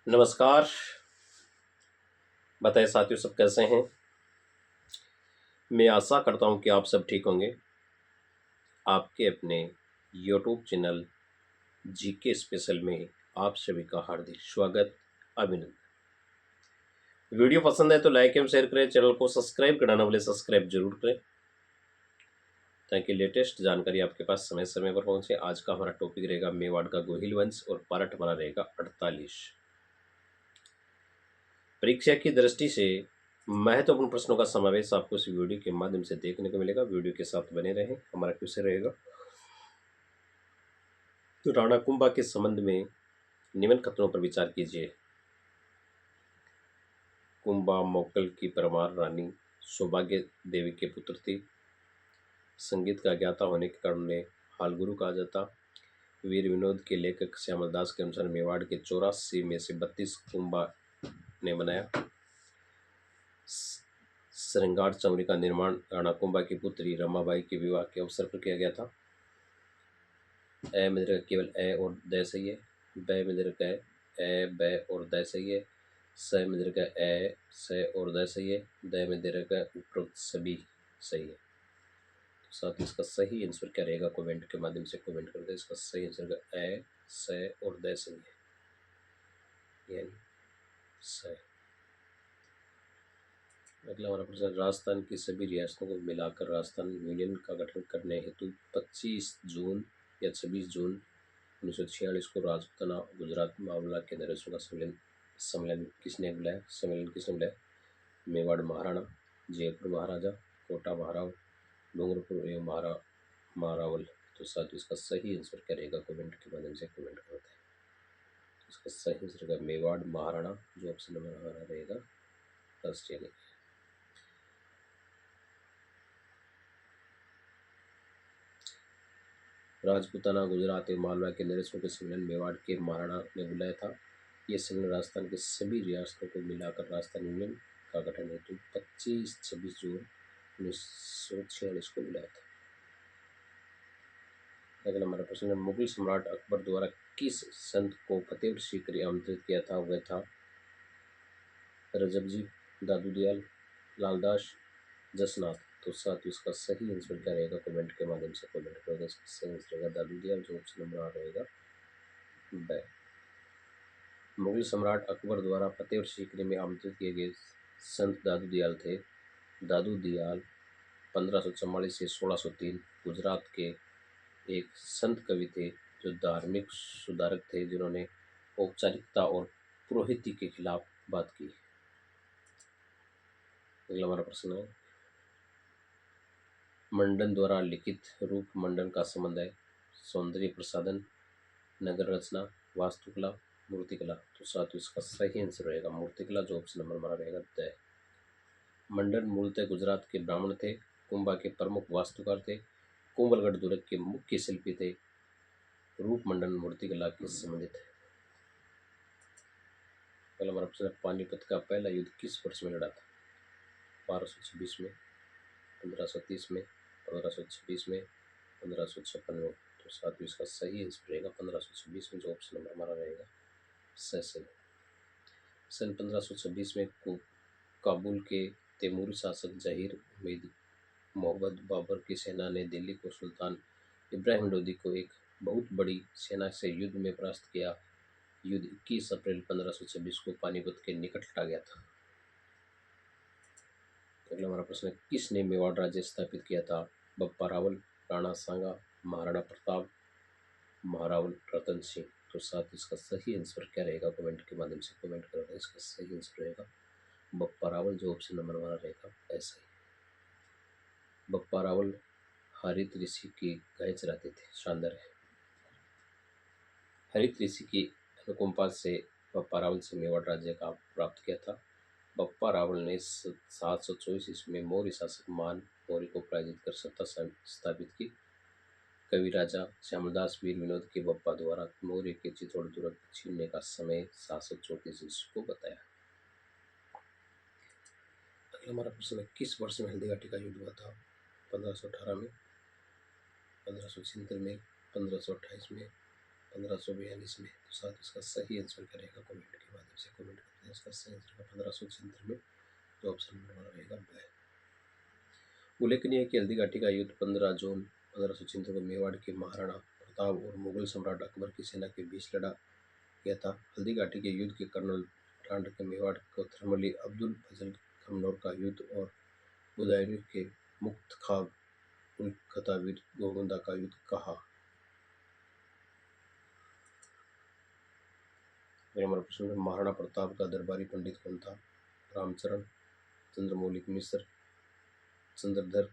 नमस्कार। बताएं साथियों, सब कैसे हैं। मैं आशा करता हूं कि आप सब ठीक होंगे। आपके अपने यूट्यूब चैनल जीके स्पेशल में आप सभी का हार्दिक स्वागत, अभिनंदन। वीडियो पसंद है तो लाइक एवं शेयर करें। चैनल को सब्सक्राइब करना वाले सब्सक्राइब जरूर करें ताकि लेटेस्ट जानकारी आपके पास समय समय पर पहुंचे। आज का हमारा टॉपिक रहेगा मेवाड़ का गोहिल वंश और पार्ट हमारा रहेगा 48। परीक्षा की दृष्टि से महत्वपूर्ण प्रश्नों का समावेश आपको इस वीडियो के माध्यम से देखने को मिलेगा। वीडियो के साथ बने रहें। हमारा क्वेश्चन रहेगा तो राणा कुंभा के संबंध में निम्न कथनों पर विचार कीजिए। कुंभा मोकल की परमार रानी सौभाग्य देवी के पुत्र थी। संगीत का ज्ञाता होने के कारण उन्हें हालगुरु कहा जाता। वीर विनोद के लेखक श्यामल दास के अनुसार मेवाड़ के 84 में से 32 कुंभा ने बनाया। श्रृंगार चमरी का निर्माण राणा कुंभा की पुत्री रमाबाई के विवाह के अवसर पर किया गया था। ए में दीर्घ केवल ए और द सही है। ब में दीर्घ ए ब और द सही है। स में दीर्घ ए स और द सही है। द में दीर्घ उपरोक्त सभी सही है। तो साथ ही इसका सही आंसर क्या रहेगा कमेंट के माध्यम से कमेंट कर दे। इसका सही आंसर ए स और द सही है, यानी स। अगला हमारा प्रश्न, राजस्थान की सभी रियासतों को मिलाकर राजस्थान यूनियन का गठन करने हेतु 25 जून या 26 जून 1946 को राजपुताना गुजरात मामला के नरेशों का सम्मेलन किसने बुलाया? सम्मेलन किसने बुलाया? मेवाड़ महाराणा, जयपुर महाराजा, कोटा महाराव, डूंगरपुर एवं महारावल। तो साथ ही इसका सही आंसर क्या रहेगा कमेंट के माध्यम से कमेंट करते हैं। इसका सही आंसर रहेगा मेवाड़ महाराणा, जो ऑप्शन नंबर हमारा रहेगा फर्स्ट, यानी राजपुताना गुजरात एवं मालवा के नरेशों के सम्मेलन मेवाड़ के महाराणा ने बुलाया था। ये सम्मेलन राजस्थान के सभी रियासतों को मिलाकर राजस्थान यूनियन का गठन हेतु 25-26 जून 1946 को बुलाया था। अगला हमारा प्रश्न है, मुगल सम्राट अकबर द्वारा किस संत को फतेहपुर सीकरी आमंत्रित किया था? वह था रजब जी, दादू दयाल, लालदास, जसनाथ। तो साथ ही इसका सही आंसर क्या रहेगा कमेंट के माध्यम से कमेंट कर दें। इसका सही आंसर रहेगा दादू दयाल, जो ऑप्शन नंबर आ रहेगा ब। मुगल सम्राट अकबर द्वारा फतेहपुर सीकरी में आमंत्रित किए गए संत दादू दयाल थे। दादू दयाल 1544 से 1603 गुजरात के एक संत कवि थे जो धार्मिक सुधारक थे, जिन्होंने औपचारिकता और पुरोहिती के खिलाफ बात की। अगला हमारा प्रश्न है, मंडन द्वारा लिखित रूप मंडन का संबंध है सौंदर्य प्रसाधन, नगर रचना, वास्तुकला, मूर्तिकला। तो साथ ही इसका सही आंसर रहेगा मूर्तिकला, जो ऑप्शन नंबर हमारा रहेगा द। मंडन मूलतः गुजरात के ब्राह्मण थे। कुंभा के प्रमुख वास्तुकार थे। कुंभलगढ़ दुर्ग के मुख्य शिल्पी थे। रूप मंडन मूर्तिकला के संबंधित है। अगला हमारा प्रश्न, पानीपत का पहला युद्ध किस वर्ष में लड़ा था? 1226 में, 1530 में, 1526 में, 1556 में। तो साथ ही इसका सही आंसर रहेगा 1526 में, जो ऑप्शन नंबर हमारा रहेगा स। सन 1526 में काबुल के तैमूरी शासक जहीर उमैद मोहम्मद बाबर की सेना ने दिल्ली को सुल्तान इब्राहिम लोदी को एक बहुत बड़ी सेना से युद्ध में परास्त किया। युद्ध 21 अप्रैल 1526 को पानीपत के निकट लड़ा गया था। अगला हमारा प्रश्न है, किसने मेवाड़ राज्य स्थापित किया था? बप्पा रावल, राणा सांगा, महाराणा प्रताप, महारावल रतन सिंह। तो साथ इसका सही आंसर क्या रहेगा कमेंट के माध्यम से कमेंट कर दें। इसका सही आंसर रहेगा बप्पा रावल, जो ऑप्शन नंबर हमारा रहेगा ऐसा ही। बप्पा रावल हरित ऋषि की गाय चराते थे। शानदार है। हरित ऋषि की अनुकंपा से बप्पा रावल से मेवाड़ राज्य का प्राप्त किया था। बप्पा रावल ने 724 ईस्वी में मौर्य शासक मान मौर्य को पराजित कर सत्ता स्थापित की। कवि राजा श्यामलदास वीर विनोद के बप्पा द्वारा मौर्य के चित्तौड़ दुर्ग छीनने का समय 734 ईस्वी को बताया। अगला हमारा प्रश्न है, किस वर्ष में हल्दीघाटी का युद्ध हुआ था? 1518 में, 1576 में, 1528 में, 1542 में। तो साथ इसका सही आंसर करेगा कमेंट के बाद। माध्यम से कमेंट करते हैं। इसका सही आंसर है 1576 में, जो ऑप्शन नंबर हमारा रहेगा ब। उल्लेखनीय है कि हल्दी घाटी का युद्ध 15 जून 1576 को मेवाड़ के महाराणा प्रताप और मुगल सम्राट अकबर की सेना के बीच लड़ा गया था। हल्दी घाटी के युद्ध के कर्नल ब्रांड के मेवाड़ को थर्मली अब्दुल फजल खमनोर का युद्ध और बुदायूं के मुक्त खाब उल खताबीर गोगुंदा का युद्ध कहा। हमारा प्रश्न है, महाराणा प्रताप का दरबारी पंडित कौन था? रामचरण, चंद्रमौलिक मिश्र, चंद्रधर,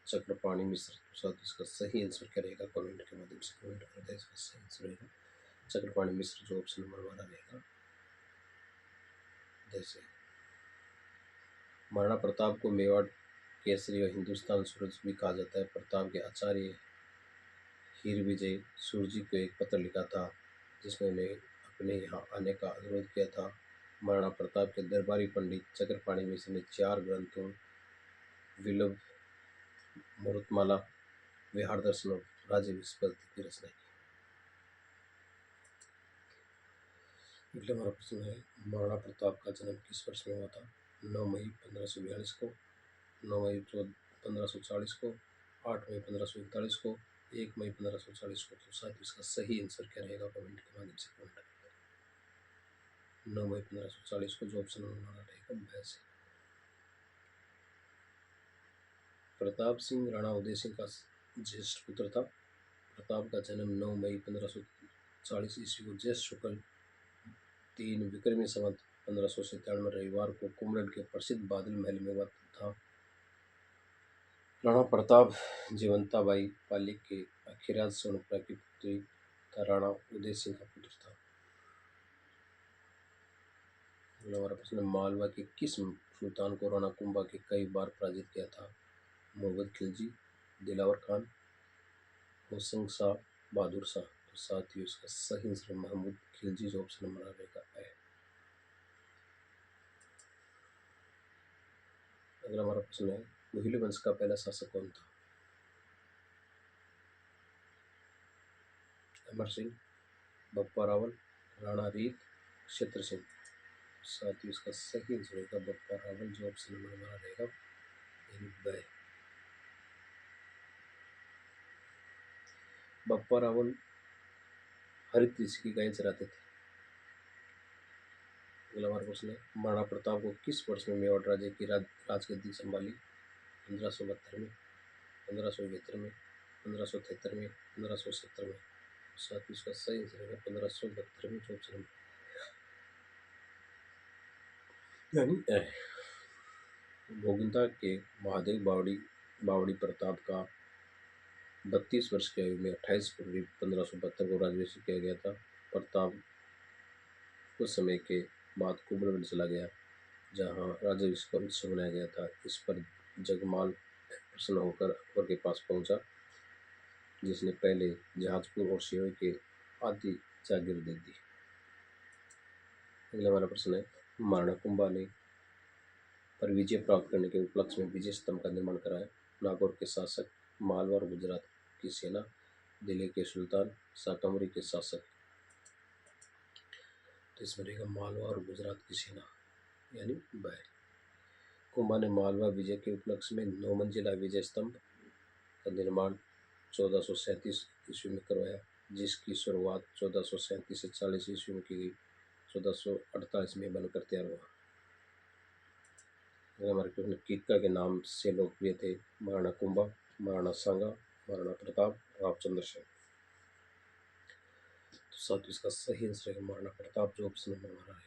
चक्रपाणी मिश्र। तो साथ इसका सही आंसर क्या रहेगा? कमेंट के माध्यम से कमेंट कर दें। इसका सही आंसर रहेगा चक्रपाणी मिश्र, जो ऑप्शन नंबर हमारा रहेगा। जैसे महाराणा प्रताप को मेवाड़ केसरी और हिंदुस्तान सूरज भी कहा जाता है। प्रताप के आचार्य हीर विजय सूरजी को एक पत्र लिखा था, जिसमें उन्हें अपने यहाँ आने का अनुरोध किया था। महाराणा प्रताप के दरबारी पंडित चक्रपाणी मिश्र ने 4 ग्रंथों विल्लभ, मुहूर्तमाला, विहार दर्शन और राज्य विस्पति की रचना की। अगला हमारा प्रश्न है, महाराणा प्रताप का जन्म किस वर्ष में हुआ था? 9 मई 1542 को, 9 मई 1540 को, 8 मई 1541 को, 1 मई 1540 को। तो साथ इसका सही आंसर क्या रहेगा? कमेंट के माध्यम से कमेंट करें। 9 मई 1540 को, जो ऑप्शन हमारा रहेगा ब से। प्रताप सिंह राणा उदय सिंह का ज्येष्ठ पुत्र था। प्रताप का जन्म 9 मई 1540 ईस्वी को ज्येष्ठ शुक्ल 3 विक्रमी संवत 1597 रविवार को कुमरन के प्रसिद्ध बादल महल में हुआ था। राणा प्रताप जीवंताबाई पाली के अखिराज सोनपुरा की पुत्री तथा राणा उदय सिंह का पुत्र था। हमारा प्रश्न, मालवा के किस सुल्तान को राणा कुंभा के कई बार पराजित किया था? मोहम्मद खिलजी, दिलावर खान, होशंग शाह, बहादुर शाह। तो साथ ही उसका सही आंसर महमूद खिलजी, जो ऑप्शन हमारा रहेगा है। अगला हमारा प्रश्न है, गोहिल वंश का पहला शासक कौन था? अमर सिंह, बप्पा रावल, राणा रीत, क्षेत्र सिंह। साथ ही उसका सही आंसर रहेगा बप्पा रावल, जो ऑप्शन नंबर हमारा रहेगा ब। बप्पा रावल हरित ऋषि की गाय चराते थे। अगला हमारा प्रश्न है, महाराणा प्रताप को किस वर्ष में मेवाड़ राज्य की राजगद्दी संभाली? 1572 में, 1571 में, 1573 में, 1570 में। साथ ही उसका सही आंसर रहेगा 1572 में, जो ऑप्शन यानी गोविंदा के महादेव बावड़ी प्रताप का 32 वर्ष की आयु में 28 फरवरी 1572 को राज्याभिषेक किया गया था। प्रताप कुछ समय के बाद कुंभलगढ़ चला गया, जहां राज्याभिषेक का उत्सव मनाया गया था। इस पर जगमाल प्रसन्न होकर अकबर के पास पहुंचा, जिसने पहले जहाजपुर और सिरोही के आदि जागीर दे दी। अगला हमारा प्रश्न है, महाराणा कुंभा ने पर विजय प्राप्त करने के उपलक्ष्य में विजय स्तंभ का निर्माण कराया। नागौर के शासक, मालवा और गुजरात की सेना, दिल्ली के सुल्तान, शाकंभरी के शासक। तो इसमें रहेगा मालवा और गुजरात की सेना, यानी ब। कुंभा ने मालवा विजय के उपलक्ष्य में 9 मंजिला विजय स्तंभ का निर्माण 1437 ईस्वी में करवाया, जिसकी शुरुआत 1437 से 40 ईस्वी में की गई। 1448 में बनकर तैयार हुआ। हमारे कृष्ण कीका के नाम से लोकप्रिय थे महाराणा कुंभा, महाराणा सांगा, महाराणा प्रताप, रामचंद्र सिंह। तो साथ इसका सही आंसर है महाराणा प्रताप, जो ऑप्शन नंबर हमारा है।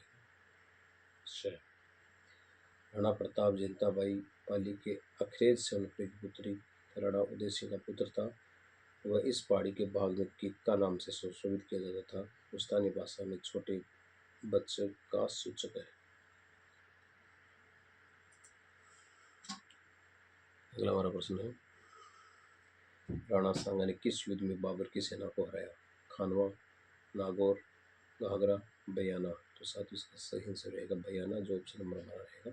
राणा प्रताप जीवंताबाई पाली के अखिरेज सोनपुरी की पुत्री राणा उदय सिंह का पुत्र था। वह इस पहाड़ी के भाग में कीका नाम से सुशोभित किया जाता था, जो स्थानीय भाषा में छोटे बच्चे का सूचक है। अगला हमारा प्रश्न है, राणा सांगा ने किस युद्ध में बाबर की सेना को हराया? खानवा, नागौर, घाघरा, बयाना। तो साथ ही इसका सही आंसर रहेगा बयाना, जो ऑप्शन नंबर हमारा रहेगा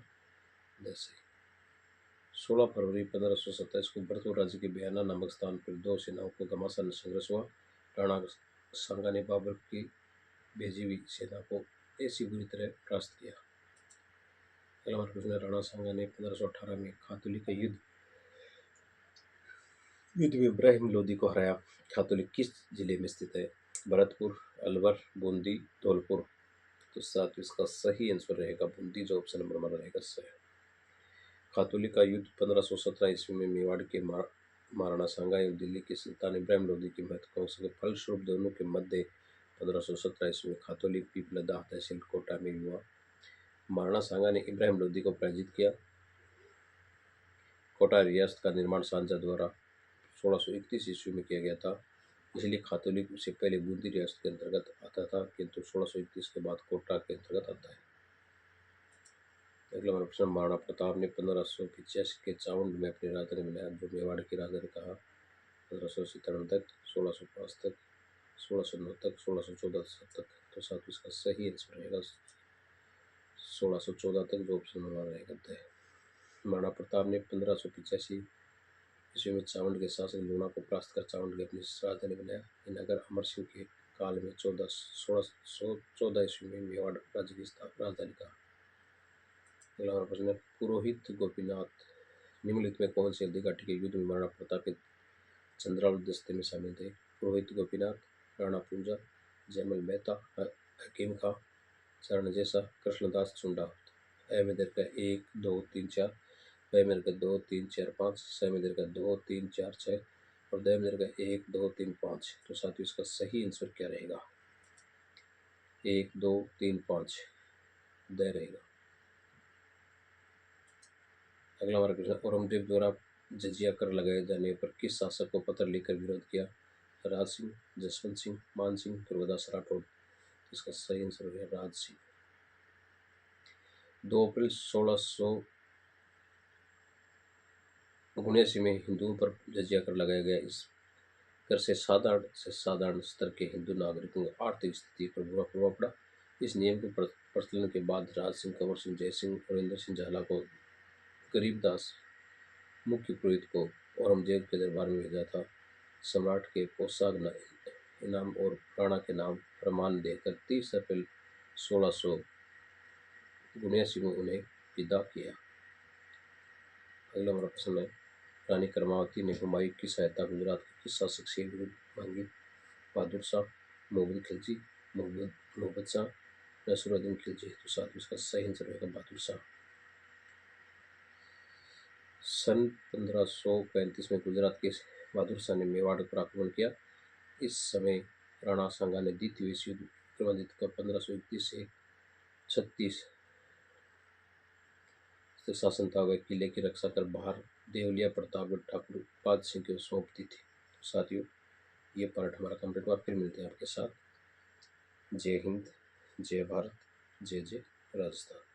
जैसे। 16 फरवरी 1527 को भरतपुर राज्य के बयाना नामक स्थान पर 2 सेनाओं को घमासान संघर्ष हुआ। राणा सांगा ने बाबर की भेजी हुई सेना को ऐसी बुरी तरह परास्त किया। अगला हमारा प्रश्न है, राणा सांगा ने 1518 में खातूली का युद्ध में इब्राहिम लोदी को हराया। खातूली किस जिले में स्थित है? भरतपुर, अलवर, बूंदी, धौलपुर। तो साथ इसका सही आंसर रहेगा बूंदी, जो ऑप्शन नंबर हमारा रहेगा सही। खातूली का युद्ध 1517 ईस्वी में मेवाड़ के महाराणा सांगा एवं दिल्ली के सुल्तान इब्राहिम लोदी की महत्वाकांक्षा के फलस्वरूप दोनों के मध्य 1517 ईस्वी में खातौली पीपलदाह तहसील कोटा में हुआ। महाराणा सांगा ने इब्राहिम लोदी को पराजित किया। कोटा रियासत का निर्माण सांझा द्वारा 1631 ईस्वी में किया गया था, इसलिए खातौली से पहले बूंदी रियासत के अंतर्गत आता था, किंतु 1631 के बाद कोटा के अंतर्गत आता है। अगला हमारा प्रश्न, महाराणा प्रताप ने 1585 के चावंड में अपनी राजधानी बनाया, जो मेवाड़ की राजधानी कहा। 1597 तक, 1605 तक, 1609 तक, 1614 तक। तो साथ इसका सही आंसर रहेगा 1614 तक, जो ऑप्शन हमारा रहेगा तय। महाराणा प्रताप ने 1585 ईस्वी में चावंड के शासक लूणा को परास्त कर चावंड की अपनी राजधानी बनाया। ये नगर अमर सिंह के काल में 1614 ईस्वी में मेवाड़ राज्य की राजधानी कहा। अगला हमारा प्रश्न है, पुरोहित गोपीनाथ निम्नलिखित में कौन सी हल्दी घाटी के युद्ध में महाराणा प्रताप के चंद्रावल दस्ते में शामिल थे? पुरोहित गोपीनाथ, राणा पूंजा, जयमल मेहता, हकीम खां, चरण जैसा, कृष्णदास चुंडा। ए में दीर्घ 1 2 3 4, ब में दीर्घ 2 3 4 5, स में दीर्घ 2 3 4 6 और द में दीर्घ 1 2 3 5। तो साथियों इसका सही आंसर क्या रहेगा? 1 2 3 5 द रहेगा। अगला हमारा प्रश्न, औरंगजेब द्वारा जजिया कर लगाए जाने पर किस शासक को पत्र लिखकर विरोध किया? राज सिंह, जसवंत सिंह, मान सिंह, दुर्गादास राठौड़। इसका सही आंसर है राज सिंह। 2 अप्रैल 1679 में हिंदुओं पर जजिया कर लगाया गया। इस कर से साधारण स्तर के हिंदू नागरिकों की आर्थिक स्थिति पर बुरा प्रभाव पड़ा। इस नियम के प्रचलन के बाद राज सिंह, कंवर सिंह, जय सिंह और इंद्र सिंह झाला को गरीबदास मुख्य पुरोहित को औरंगजेब के दरबार में भेजा था। सम्राट के पोशाक इनाम और राणा के नाम प्रमाण देकर 30 अप्रैल 1679 में उन्हें विदा किया। अगला हमारा प्रश्न है, रानी कर्मावती ने हुमायूं की सहायता गुजरात के किस शासक से मांगी? बहादुर शाह, मोहम्मद खिलजी, मोहम्मद शाह, नसरुद्दीन खिलजी। तो साथ इसका सही आंसर रहेगा बहादुर शाह। सन 1535 में गुजरात के बहादुर शाह ने मेवाड़ पर आक्रमण किया। इस समय राणा सांगा ने द्वितीय विश्व युद्ध विक्रमादित्य का 1531 से 36 तक शासन था। वह किले की रक्षा कर बाहर देवलिया प्रतापगढ़ ठाकुर पाद सिंह को सौंपती थी। तो साथियों ये पार्ट हमारा कंप्लीट हुआ। फिर मिलते हैं आपके साथ। जय हिंद, जय भारत, जय जय राजस्थान।